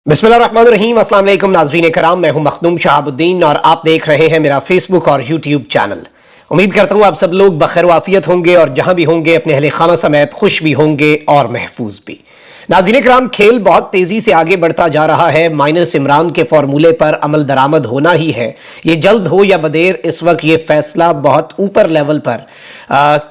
बिस्मिल्लाहिर्रहमानिर्रहीम। अस्सलाम वालेकुम नाज़रीन कराम, मैं हूं मखदूम शहाबुद्दीन और आप देख रहे हैं मेरा फेसबुक और यूट्यूब चैनल। उम्मीद करता हूं आप सब लोग बखैर वाफियत होंगे और जहां भी होंगे अपने अहले खाना समेत खुश भी होंगे और महफूज भी। नाज़रीन कराम, खेल बहुत तेजी से आगे बढ़ता जा रहा है। माइनस इमरान के फॉर्मूले पर अमल दरामद होना ही है। ये जल्द हो या बदेर, इस वक्त ये फैसला बहुत ऊपर लेवल पर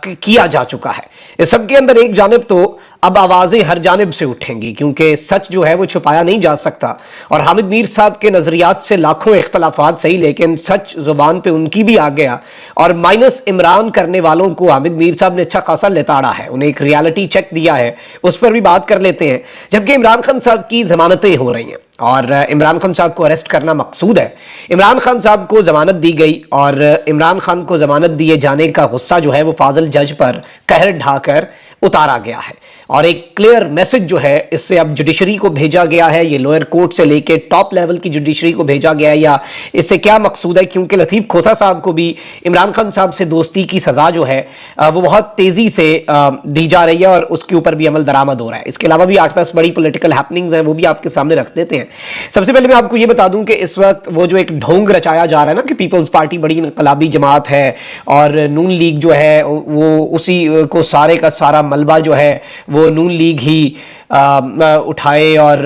किया जा चुका है। इस सब के अंदर एक जानिब तो अब आवाज़ें हर जानिब से उठेंगी, क्योंकि सच जो है वो छुपाया नहीं जा सकता। और हामिद मीर साहब के नज़रियात से लाखों इख्तलाफात सही, लेकिन सच जुबान पे उनकी भी आ गया। और माइनस इमरान करने वालों को हामिद मीर साहब ने अच्छा खासा लिताड़ा है, उन्हें एक रियलिटी चेक दिया है, उस पर भी बात कर लेते हैं। जबकि इमरान खान साहब की जमानतें हो रही हैं और इमरान खान साहब को अरेस्ट करना मकसूद है। इमरान खान साहब को जमानत दी गई और इमरान खान को जमानत दिए जाने का गुस्सा जो है वो फाजिल जज पर कहर ढाकर उतारा गया है और एक क्लियर मैसेज जो है इससे अब जुडिशरी को भेजा गया है। ये लोअर कोर्ट से लेके टॉप लेवल की जुडिशरी को भेजा गया है। या इससे क्या मकसूद है, क्योंकि लतीफ़ खोसा साहब को भी इमरान खान साहब से दोस्ती की सज़ा जो है वो बहुत तेज़ी से दी जा रही है और उसके ऊपर भी अमल दरामद हो रहा है। इसके अलावा भी 8-10 बड़ी पॉलिटिकल हैपनिंग्स हैं, वो भी आपके सामने रख देते हैं। सबसे पहले मैं आपको ये बता दूं कि इस वक्त वो जो एक ढोंग रचाया जा रहा है ना कि पीपल्स पार्टी बड़ी इनकलाबी जमात है और नून लीग जो है वो उसी को सारे का सारा मलबा जो है वो नून लीग ही उठाए और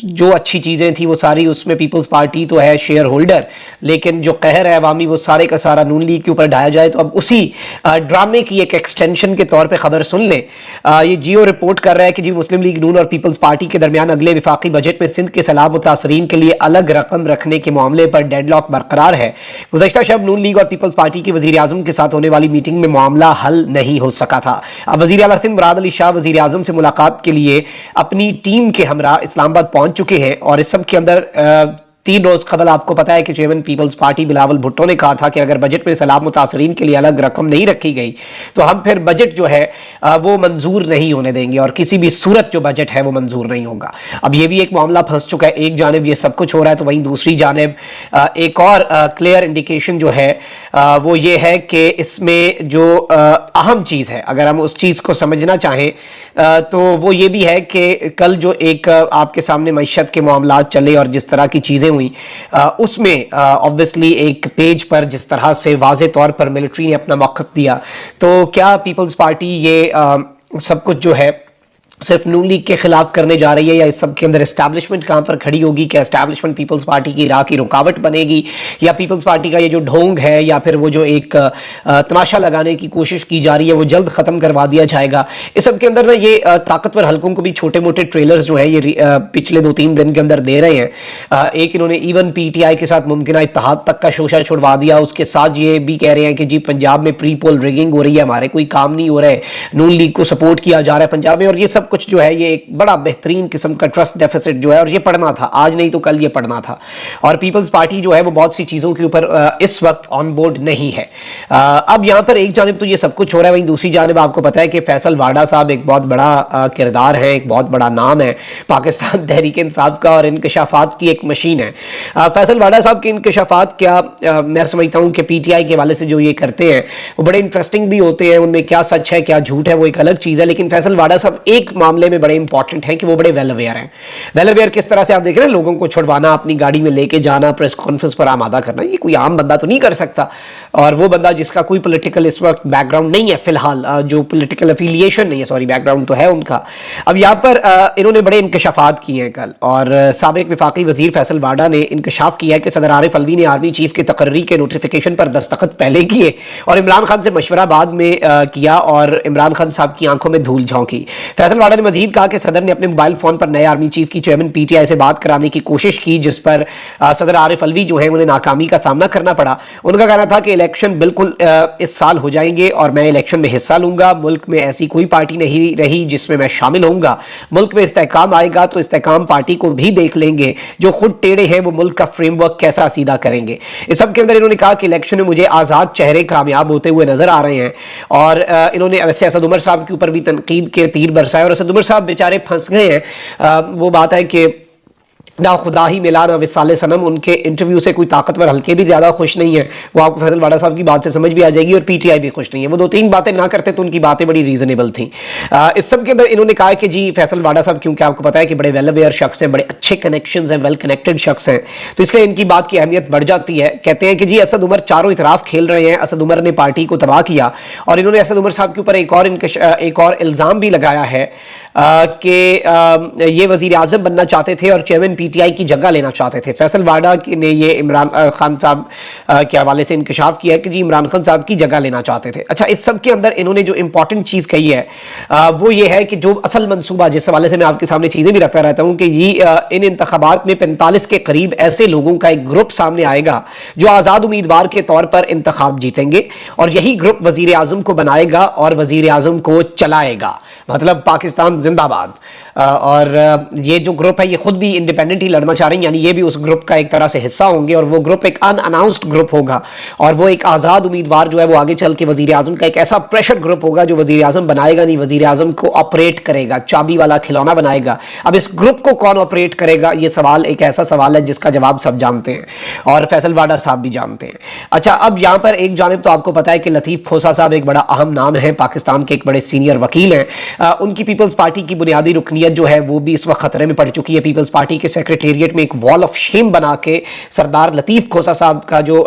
जो अच्छी चीज़ें थी वो सारी उसमें पीपल्स पार्टी तो है शेयर होल्डर, लेकिन जो कहर है अवामी वो सारे का सारा नून लीग के ऊपर ढाया जाए। तो अब उसी ड्रामे की एक एक्सटेंशन के तौर पे खबर सुन लें। ये जियो रिपोर्ट कर रहा है कि जी मुस्लिम लीग नून और पीपल्स पार्टी के दरमियान अगले विफाकी बजट में सिंध के सैलाब मुतासरीन के लिए अलग रकम रखने के मामले पर डेडलॉक बरकरार है। गुज़श्ता शब नून लीग और पीपल्स पार्टी की वज़ीर आज़म के साथ होने वाली मीटिंग में मामला हल नहीं हो सका था। अब वज़ीर आला सिंध मुराद अली शाह वज़ीर आज़म से मुलाकात के लिए अपनी टीम के हमरा इस्लामाबाद पहुंच चुके हैं और इस सब के अंदर 3 रोज कबल आपको पता है कि chairman peoples party Bilawal Bhutto ने कहा था कि अगर बजट में सैलाब मुतासरीन के लिए अलग रकम नहीं रखी गई तो हम फिर बजट जो है वो मंजूर नहीं होने देंगे और किसी भी सूरत जो बजट है वो मंजूर नहीं होगा। अब ये भी एक मामला फंस चुका है। एक जानिब ये सब कुछ हो रहा है तो वहीं दूसरी जानिब एक और क्लियर इंडिकेशन जो है वो ये है कि इसमें जो अहम चीज़ है, अगर हम उस चीज़ को समझना चाहें तो वो ये भी है कि कल जो एक आपके सामने मईशत के मामला चले और जिस तरह की चीज़ें हुई उसमें ऑब्वियसली एक पेज पर जिस तरह से वाज़े तौर पर मिलिट्री ने अपना मौक़िफ़ दिया, तो क्या पीपल्स पार्टी ये सब कुछ जो है सिर्फ नून लीग के खिलाफ करने जा रही है या इस सब के अंदर एस्टैब्लिशमेंट कहां पर खड़ी होगी? क्या एस्टैब्लिशमेंट पीपल्स पार्टी की राह की रुकावट बनेगी या पीपल्स पार्टी का ये जो ढोंग है या फिर वो जो एक तमाशा लगाने की कोशिश की जा रही है वो जल्द खत्म करवा दिया जाएगा? इस सब के अंदर ना ये ताकतवर हल्कों को भी छोटे मोटे ट्रेलर्स जो है ये पिछले 2-3 दिन के अंदर दे रहे हैं। एक इन्होंने इवन PTI के साथ मुमकिन इत्तेहाद तक का शोशा छुड़वा दिया। उसके साथ ये भी कह रहे हैं कि जी पंजाब में प्री पोल रिगिंग हो रही है, हमारे कोई काम नहीं हो रहा है, नून लीग को सपोर्ट किया जा रहा है पंजाब में। और ये सब कुछ जो है ये एक बड़ा बेहतरीन किस्म का ट्रस्ट डेफिसिट जो है और ये पढ़ना था, आज नहीं तो कल ये पढ़ना था। और पीपल्स पार्टी जो है वो बहुत सी चीज़ों के ऊपर इस वक्त ऑन बोर्ड नहीं है। अब यहाँ पर एक जानिब तो ये सब कुछ हो रहा है, वहीं दूसरी जानिब आपको पता है कि फैसल वाडा साहब एक बहुत बड़ा किरदार है, एक बहुत बड़ा नाम है पाकिस्तान तहरीक इंसाफ का और इंकशाफात की एक मशीन है। फैसल वाडा साहब के इंकशाफात क्या मैं समझता हूँ कि PTI के वाले से जो ये करते हैं वो बड़े इंटरेस्टिंग भी होते हैं, उनमें क्या सच है क्या झूठ है वो एक अलग चीज़ है। लेकिन फैसल वाडा साहब एक मामले में बड़े इंपॉर्टेंट है कि वो बड़े वेल अवेयर हैं। वेल अवेयर किस तरह से आप देख रहे हैं, लोगों को छुड़वाना, अपनी गाड़ी में लेके जाना, प्रेस कॉन्फ्रेंस पर आमादा करना, ये कोई आम बंदा तो नहीं कर सकता। और वो बंदा जिसका कोई पॉलिटिकल इस वक्त बैकग्राउंड नहीं है, फिलहाल जो पॉलिटिकल एफिलिएशन नहीं है, सॉरी बैकग्राउंड तो है उनका। अब यहाँ पर इन्होंने बड़े इंकशाफात किए हैं कल और साबिक वफाकी वजीर फैसल वाडा ने इंकशाफ किया है कि सदर आरिफ अलवी ने आर्मी चीफ के तकर्री के नोटिफिकेशन पर दस्तखत पहले किए और इमरान खान से मशवरा बाद में किया और इमरान खान साहब की आंखों में धूल झोंकी। फैसल वाडा ने मजीद कहा कि सदर ने अपने मोबाइल फोन पर नए आर्मी चीफ की चेयरमैन PTI से बात कराने की कोशिश की, जिस पर सदर आरिफ अलवी जो है उन्हें नाकामी का सामना करना पड़ा। उनका कहना था कि इलेक्शन बिल्कुल इस साल हो जाएंगे और मैं इलेक्शन में हिस्सा लूंगा। मुल्क में ऐसी कोई पार्टी नहीं रही जिसमें मैं शामिल होऊंगा। मुल्क में इस्तेहकाम आएगा तो इस्तेहकाम पार्टी को भी देख लेंगे, जो खुद टेढ़े हैं वो मुल्क का फ्रेमवर्क कैसा सीधा करेंगे। इस सब के अंदर इन्होंने कहा कि इलेक्शन में मुझे आज़ाद चेहरे कामयाब होते हुए नजर आ रहे हैं और इन्होंने वैसे असद उमर साहब के ऊपर भी तनकीद के तीर बरसाए और असद उमर साहब बेचारे फंस गए हैं। वो बात है कि ना खुदा ही मिला ना विसाल सनम, उनके इंटरव्यू से कोई ताकतवर हल्के भी ज़्यादा खुश नहीं है। वो आपको फैसल वाडा साहब की बात से समझ भी आ जाएगी, और पीटीआई भी खुश नहीं है। वो 2-3 बातें ना करते तो उनकी बातें बड़ी रीजनेबल थी। इस सब के अंदर इन्होंने कहा कि जी फैसल वाडा साहब, क्योंकि आपको पता है कि बड़े वेल अवेयर शख्स हैं, बड़े अच्छे कनेक्शंस हैं, वेल कनेक्टेड शख्स हैं, तो इसलिए इनकी बात की अहमियत बढ़ जाती है। कहते हैं कि जी असद उमर चारों इतराफ खेल रहे हैं, असद उमर ने पार्टी को तबाह किया, और इन्होंने असद उमर साहब के ऊपर एक और इल्ज़ाम भी लगाया है कि ये वज़ीर आज़म बनना चाहते थे और चेयरमैन पीटीआई की जगह लेना चाहते थे। फैसल वाडा ने ये इमरान खान साहब के हवाले से इंकशाफ किया है कि जी इमरान खान साहब की जगह लेना चाहते थे। अच्छा, इस सब के अंदर इन्होंने जो इंपॉर्टेंट चीज़ कही है वो ये है कि जो असल मनसूबा, जिस हवाले से मैं आपके सामने चीज़ें भी रखता रहता हूँ, कि ये इन इंतखाबात में 45 के करीब ऐसे लोगों का एक ग्रुप सामने आएगा जो आज़ाद उम्मीदवार के तौर पर इंतखाब जीतेंगे, और यही ग्रुप वज़ीर आज़म को बनाएगा और वज़ीर आज़म को चलाएगा, मतलब पाकिस्तान जिंदाबाद। और ये जो ग्रुप है ये खुद भी इंडिपेंडेंट ही लड़ना चाह रहे हैं, यानी ये भी उस ग्रुप का एक तरह से हिस्सा होंगे, और वो ग्रुप एक अनअनाउंस्ड ग्रुप होगा, और वो एक आज़ाद उम्मीदवार जो है वो आगे चल के वज़ीर आज़म का एक ऐसा प्रेशर ग्रुप होगा जो वज़ीर आज़म बनाएगा नहीं, वज़ीर आज़म को ऑपरेट करेगा, चाबी वाला खिलौना बनाएगा। अब इस ग्रुप को कौन ऑपरेट करेगा, ये सवाल एक ऐसा सवाल है जिसका जवाब सब जानते हैं, और फैसल वाडा साहब भी जानते हैं। अच्छा, अब यहाँ पर एक जानिब तो आपको पता है कि लतीफ़ खोसा साहब एक बड़ा अहम नाम है, पाकिस्तान के एक बड़े सीनियर वकील हैं। उनकी पीपल्स पार्टी की बुनियादी रुकनीत जो है वो भी इस वक्त खतरे में पड़ चुकी है। पीपल्स पार्टी के सेक्रेटेरिएट में एक वॉल ऑफ शेम बना के सरदार लतीफ़ खोसा साहब का जो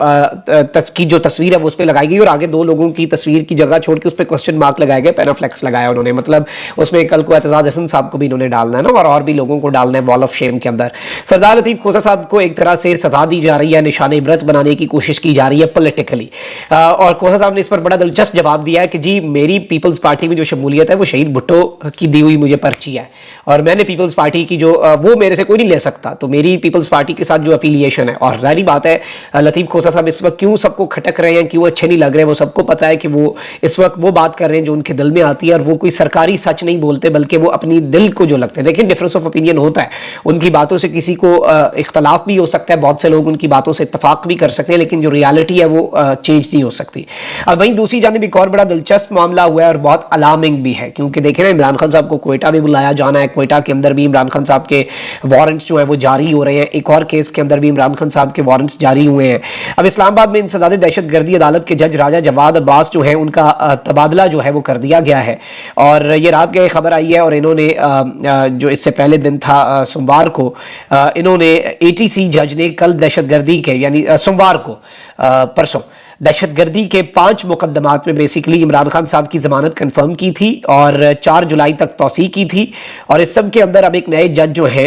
तस्वीर है वो उस पर लगाई गई, और आगे 2 लोगों की तस्वीर की जगह छोड़ के उस पर क्वेश्चन मार्क लगाया गया, पेनाफ्लेक्स लगाया उन्होंने, मतलब उसमें कल को एतजाज हसन साहब को भी इन्होंने डालना है ना, और भी लोगों को डालना है वॉल ऑफ शेम के अंदर। सरदार लतीफ़ खोसा साहब को एक तरह से सजा दी जा रही है, निशान इबरत बनाने की कोशिश की जा रही है पॉलिटिकली, और खोसा साहब ने इस पर बड़ा दिलचस्प जवाब दिया है कि जी मेरी पीपल्स पार्टी में जो शमूलियत है वो शहीद भुट्टो की दी हुई मुझे पर्ची है, और मैंने पीपल्स पार्टी की जो वो मेरे से कोई नहीं ले सकता, तो मेरी पीपल्स पार्टी के साथ जो एफिलिएशन है। और जाहिर बात है लतीफ़ खोसा साहब इस वक्त क्यों सबको खटक रहे हैं, क्यों अच्छे नहीं लग रहे, वो सबको पता है कि वो इस वक्त वो बात कर रहे हैं जो उनके दिल में आती है, और वो कोई सरकारी सच नहीं बोलते, बल्कि वो अपनी दिल को जो लगता है। देखिए, डिफरेंस ऑफ ओपिनियन होता है, उनकी बातों से किसी को इख्तलाफ भी हो सकता है, बहुत से लोग उनकी बातों से इत्तफाक भी कर सकते हैं, लेकिन जो रियलिटी है वो चेंज नहीं हो सकती। अब वहीं दूसरी जानिब एक और बड़ा दिलचस्प मामला हुआ है और बहुत अलार्मिंग भी है, क्योंकि देखें ना, इमरान खान साहब को क्वेटा भी बुलाया जाना है, क्वेटा के अंदर भी इमरान खान साहब के वारंट्स जो है वो जारी हो रहे हैं, एक और केस के अंदर भी इमरान खान साहब के वारंट्स जारी हुए हैं। अब इस्लामाबाद में इंसदाद दहशतगर्दी अदालत के जज राजा जवाद अब्बास जो है उनका तबादला जो है वो कर दिया गया है, और ये रात गए खबर आई है, और इन्होंने जो इससे पहले दिन था सोमवार को, इन्होंने एटीसी जज ने कल दहशतगर्दी के यानी सोमवार को परसों दहशतगर्दी के 5 मुकदमात में बेसिकली इमरान खान साहब की जमानत कंफर्म की थी, और 4 जुलाई तक तौसीह की थी। और इस सब के अंदर अब एक नए जज जो है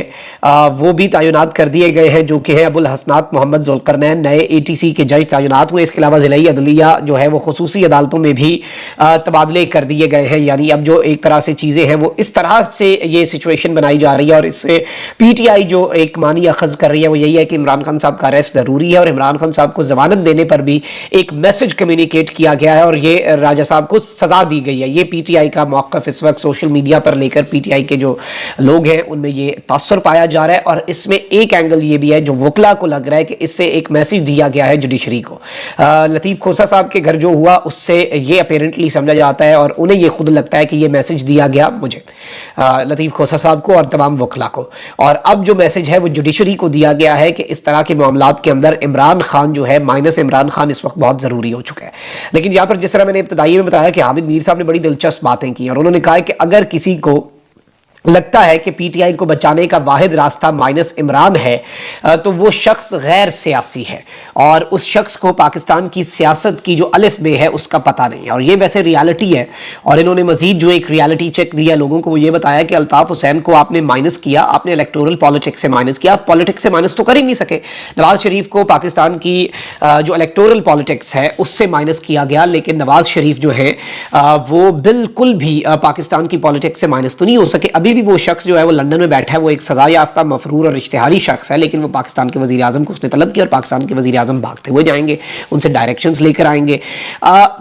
वो भी तैनात कर दिए गए हैं, जो कि है अबुल हसनात मोहम्मद जुल्करनैन, नए एटीसी के जज तैनात हुए। इसके अलावा ज़िलाई अदलिया जो है वो खुसूसी अदालतों में भी तबादले कर दिए गए हैं। यानी अब जो एक तरह से चीज़ें हैं वो इस तरह से ये सिचुएशन बनाई जा रही है, और इससे पीटीआई जो एक मानी अखज़ कर रही है वो यही है कि इमरान खान साहब का अरेस्ट ज़रूरी है, और इमरान खान साहब को जमानत देने पर भी एक मैसेज कम्युनिकेट किया गया है, और ये राजा साहब को सजा दी गई है। ये पीटीआई का मौक़िफ़ इस वक्त सोशल मीडिया पर लेकर पीटीआई के जो लोग हैं उनमें ये तासुर पाया जा रहा है, और इसमें एक एंगल ये भी है जो वकला को लग रहा है कि इससे एक मैसेज दिया गया है जुडिशरी को। लतीफ़ खोसा साहब के घर जो हुआ उससे ये अपेरेंटली समझा जाता है, और उन्हें ये खुद लगता है कि ये मैसेज दिया गया मुझे, लतीफ़ खोसा साहब को और तमाम वकला को। और अब जो मैसेज है वो जुडिशरी को दिया गया है कि इस तरह के मामलात के अंदर इमरान खान जो है, माइनस इमरान खान, इस वक्त बहुत ज़रूरी हो चुका है। लेकिन यहाँ पर जिस तरह मैंने इब्तदाई में बताया कि हामिद मीर साहब ने बड़ी दिलचस्प बातें की, और उन्होंने कहा कि अगर किसी को लगता है कि पीटीआई को बचाने का वाहिद रास्ता माइनस इमरान है, तो वो शख्स गैर सियासी है, और उस शख्स को पाकिस्तान की सियासत की जो अलिफ बे है उसका पता नहीं है। और ये वैसे रियलिटी है, और इन्होंने मजीद जो एक रियलिटी चेक दिया लोगों को, वो ये बताया कि अल्ताफ हुसैन को आपने माइनस किया, आपने इलेक्टोरल पॉलिटिक्स से माइनस किया। पॉलिटिक्स से माइनस तो कर ही नहीं सके। नवाज शरीफ को पाकिस्तान की जो इलेक्टोरल पॉलिटिक्स है उससे माइनस किया गया, लेकिन नवाज शरीफ जो है वो बिल्कुल भी पाकिस्तान की पॉलिटिक्स से माइनस तो नहीं हो सके। अभी भी वो शख्स जो है वो लंदन में बैठा है, वो एक सजा याफ्ता मफरूर और इश्तिहारी शख्स है, लेकिन वो पाकिस्तान के वज़ीर आज़म को उसने तलब किया, और पाकिस्तान के वज़ीर आज़म भागते हुए जाएंगे, उनसे डायरेक्शंस लेकर आएंगे।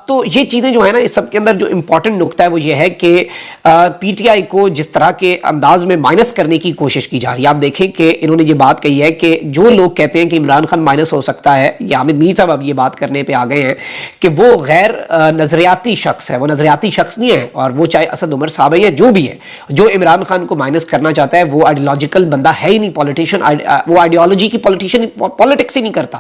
तो ये चीज़ें जो है ना, इस सब के अंदर जो इंपॉर्टेंट नुकता है वो ये है कि पीटीआई को जिस तरह के अंदाज में माइनस करने की कोशिश की जा रही है। आप देखें कि इन्होंने ये बात कही है कि जो लोग कहते हैं कि इमरान खान माइनस हो सकता है, या हामिद मीर साहब अब ये बात करने पर आ गए हैं कि वो गैर नज़रियाती शख्स है, वो नज़रियाती शख्स नहीं है, और वो चाहे असद उमर साहब है या जो भी है, जो इमरान خان کو مائنس کرنا چاہتا ہے وہ آئیڈیالوجیکل بندہ ہے ہی نہیں، پولیٹیشین، وہ آئیڈیالوجی کی پولیٹکس ہی نہیں کرتا،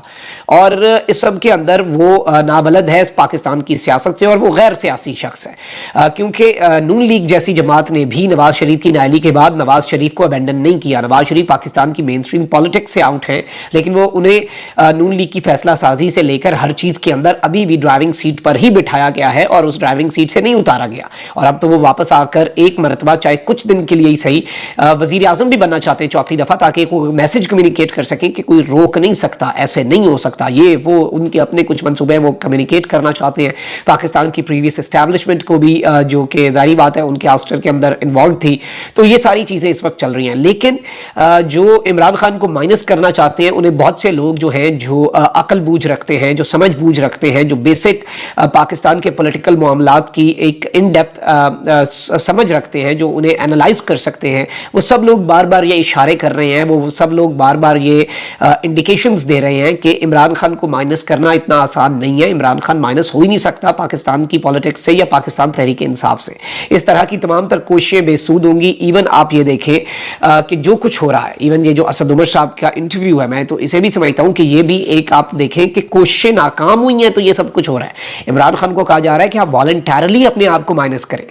اور اس سب کے اندر وہ نابلد ہے پاکستان کی سیاست سے، اور وہ غیر سیاسی شخص ہے، کیونکہ نون لیگ جیسی جماعت نے بھی نواز شریف کی نااہلی کے بعد نواز شریف کو ابینڈن نہیں کیا۔ نواز شریف پاکستان کی مین سٹریم پولیٹکس سے آؤٹ ہیں، لیکن وہ انہیں نون لیگ کی فیصلہ سازی سے لے کر ہر چیز کے اندر ابھی بھی ڈرائیونگ سیٹ پر ہی بٹھایا گیا ہے، اور اس ڈرائیونگ سیٹ سے نہیں اتارا گیا، اور اب تو وہ واپس آ کر ایک مرتبہ چاہے کچھ دن کے لیے ہی صحیح وزیر اعظم بھی بننا چاہتے ہیں چوتھی دفعہ، تاکہ کوئی میسج کمیونیکیٹ کر سکیں کہ کوئی روک نہیں سکتا، ایسے نہیں ہو سکتا، یہ وہ ان کے اپنے کچھ منصوبے وہ کمیونیکیٹ کرنا چاہتے ہیں پاکستان کی پریویس اسٹیبلشمنٹ کو بھی، جو کہ ظاہری بات ہے ان کے آؤسٹر کے اندر انوالو تھی۔ تو یہ ساری چیزیں اس وقت چل رہی ہیں، لیکن جو عمران خان کو مائنس کرنا چاہتے ہیں انہیں بہت سے لوگ جو ہیں جو عقل بوجھ رکھتے ہیں، جو سمجھ بوجھ رکھتے ہیں، جو بیسک پاکستان کے پولیٹیکل معاملات کی ایک ان ڈیپتھ سمجھ رکھتے ہیں، جو انہیں اینالائز کر سکتے ہیں، وہ سب لوگ بار بار یہ اشارے کر رہے ہیں، وہ سب لوگ بار بار یہ انڈیکیشنز دے رہے ہیں کہ عمران خان کو مائنس کرنا اتنا آسان نہیں ہے، عمران خان مائنس ہو ہی نہیں سکتا پاکستان کی پولیٹکس سے یا پاکستان تحریک انصاف سے۔ اس طرح کی تمام تر کوششیں بے سود ہوں گی۔ ایون آپ یہ دیکھیں کہ جو کچھ ہو رہا ہے، ایون یہ جو اسد عمر صاحب کا انٹرویو ہے، میں تو اسے بھی سمجھتا ہوں کہ یہ بھی ایک آپ دیکھیں کہ کوششیں ناکام ہوئی ہیں تو یہ سب کچھ ہو رہا ہے۔ عمران خان کو کہا جا رہا ہے کہ آپ والنٹیرلی اپنے آپ کو مائنس کریں،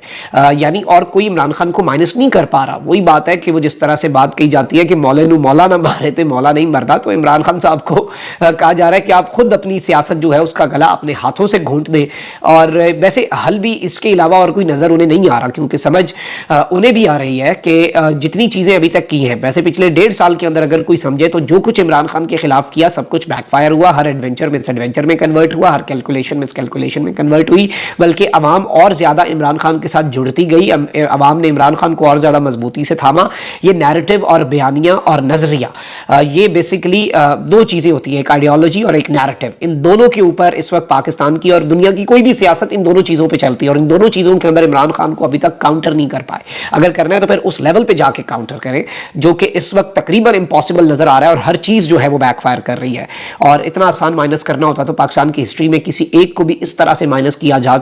یعنی اور کوئی عمران خان کو مائنس نہیں کر پا رہا۔ وہی بات ہے کہ وہ جس طرح سے بات کہی جاتی ہے کہ مولے نو مولا نہ مارے تے مولا نہیں مردا، تو عمران خان صاحب کو کہا جا رہا ہے کہ آپ خود اپنی سیاست جو ہے اس کا گلا اپنے ہاتھوں سے گھونٹ دیں، اور ویسے حل بھی اس کے علاوہ اور کوئی نظر انہیں نہیں آ رہا، کیونکہ سمجھ انہیں بھی آ رہی ہے کہ جتنی چیزیں ابھی تک کی ہیں، ویسے پچھلے 1.5 سال کے اندر اگر کوئی سمجھے تو جو کچھ عمران خان کے خلاف کیا سب کچھ بیک فائر ہوا، ہر ایڈونچر مس ایڈونچر میں کنورٹ ہوا، ہر کیلکولیشن مس کیلکولیشن میں کنورٹ ہوئی، بلکہ عوام اور زیادہ عمران خان کے ساتھ جڑتی گئی، عوام نے عمران خان کو اور زیادہ مضبوطی سے تھاما۔ یہ نیریٹو اور بیانیہ اور نظریہ، یہ بیسیکلی دو چیزیں ہوتی ہیں، ایک آئیڈیالوجی اور ایک نیریٹو، ان دونوں کے اوپر اس وقت پاکستان کی اور دنیا کی کوئی بھی سیاست ان دونوں چیزوں پہ چلتی ہے، اور ان دونوں چیزوں کے اندر عمران خان کو ابھی تک کاؤنٹر نہیں کر پائے۔ اگر کرنا ہے تو پھر اس لیول پہ جا کے کاؤنٹر کریں، جو کہ اس وقت تقریباً امپاسبل نظر آ رہا ہے، اور ہر چیز جو ہے وہ بیک فائر کر رہی ہے، اور اتنا آسان مائنس کرنا ہوتا تو پاکستان کی ہسٹری میں کسی ایک کو بھی اس طرح سے مائنس کیا جا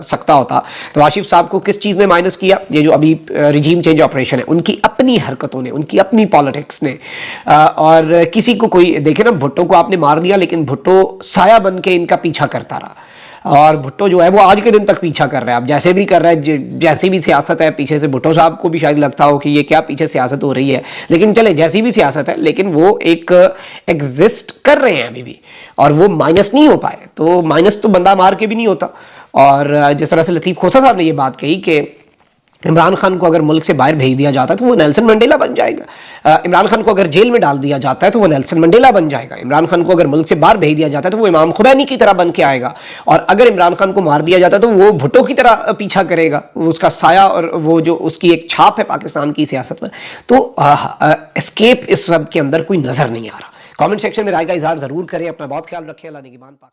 سکتا ہوتا۔ تو آصف صاحب کو کس چیز نے مائنس کیا؟ یہ جو ابھی ریجیم چینج آپریشن ہے، ان کی اپنی حرکتوں نے، ان کی اپنی پالیٹکس نے، اور کسی کو کوئی دیکھیں نا، بھٹو کو آپ نے مار دیا لیکن بھٹو سایہ بن کے ان کا پیچھا کرتا رہا، اور بھٹو جو ہے وہ آج کے دن تک پیچھا کر رہا ہے۔ اب جیسے بھی کر رہا ہے، جیسی بھی سیاست ہے، پیچھے سے بھٹو صاحب کو بھی شاید لگتا ہو کہ یہ کیا پیچھے سیاست ہو رہی ہے، لیکن چلے جیسی بھی سیاست ہے، لیکن وہ ایک ایگزسٹ کر رہے ہیں ابھی بھی، اور وہ مائنس نہیں ہو پائے۔ تو مائنس تو بندہ مار کے بھی نہیں ہوتا، اور جس طرح سے لطیف کھوسہ صاحب نے یہ بات کہی کہ عمران خان کو اگر ملک سے باہر بھیج دیا جاتا ہے تو وہ نیلسن منڈیلا بن جائے گا، عمران خان کو اگر جیل میں ڈال دیا جاتا ہے تو وہ نیلسن منڈیلا بن جائے گا، عمران خان کو اگر ملک سے باہر بھیج دیا جاتا ہے تو وہ امام خمینی کی طرح بن کے آئے گا، اور اگر عمران خان کو مار دیا جاتا ہے تو وہ بھٹو کی طرح پیچھا کرے گا، اس کا سایہ اور وہ جو اس کی ایک چھاپ ہے پاکستان کی سیاست میں۔ تو اسکیپ اس سب کے اندر کوئی نظر نہیں آ رہا۔ کامنٹ سیکشن میں رائے کا اظہار ضرور کریں، اپنا بہت خیال رکھیں، اللہ نگہبان پاک۔